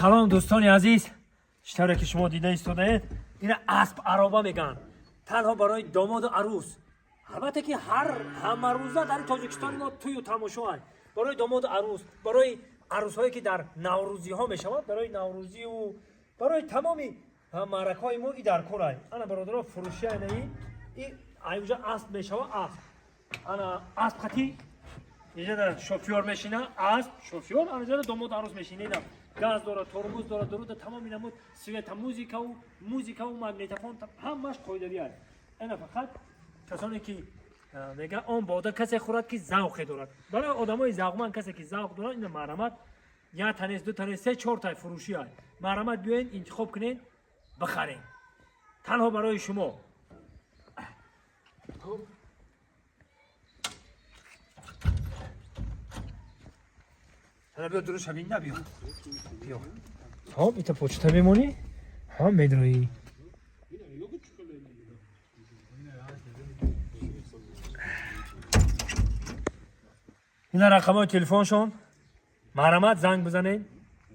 سلام دوستان عزیز، اشتراک که شما دیده ایستاده این اسب عربه میگن، تنها برای داماد و عروس. البته که همه روزه در تاجیکستان ما توی تماشا هست برای داماد و عروس، برای عروس هایی که در نوروزی ها میشوند، برای نوروزی و برای تمامی معرکه های ما ای در کار است. انا برادرها فروشی این اینجا اسب میشود. انا اسب خطی اینجا در شوفیور میشینه، اسب شوفیور اینجا داماد عروس میشینه. گاز داره، ترمز داره، درود تمام نمود سویت موزیکا و ماگنیتوفون همش قاعده‌ای است. اینا فقط کسانی که میگه اون باده کسی خورد که ذوق دارد. برای آدمای ذوقمند کسی که ذوق دارد این مرامت یا تنیس دو تنیس سه چهار تا فروشی است. مرامت بیاین انتخاب کنین بخرین. تنها برای شما. حالا بیا درست شبیه نبیا. بیا. ها ایتا پوچتا بمونی؟ ها میدروی. این رقمای تلفنشون مرامت زنگ بزنین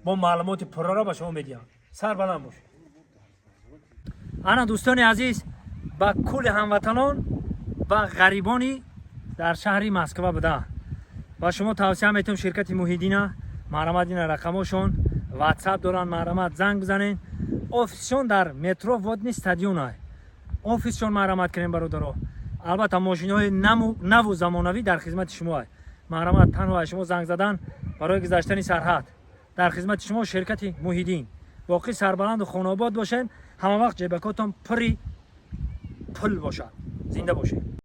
با معلومات پره را به شما میدیم. سر بلند باش. انا دوستان عزیز با کل هموطنان و غریبانی در شهر مسکو بده و شما توصیه میتونم شرکت محیدین مرامت این رقمشون واتساپ دارن، مرامت زنگ بزنین. آفیسشون در مترو وادنی استادیون است. آفیسشون مرامت کنین برادرها. البته ماشین‌های نو و زمانوی در خدمت شما است. مرامت تنها شما زنگ زدن برای گذشتن سرحد در خدمت شما شرکت محیدین. واقعی سربلند و خانواد باشین، همه وقت جیبکاتون پری پول باشد. زنده باشین.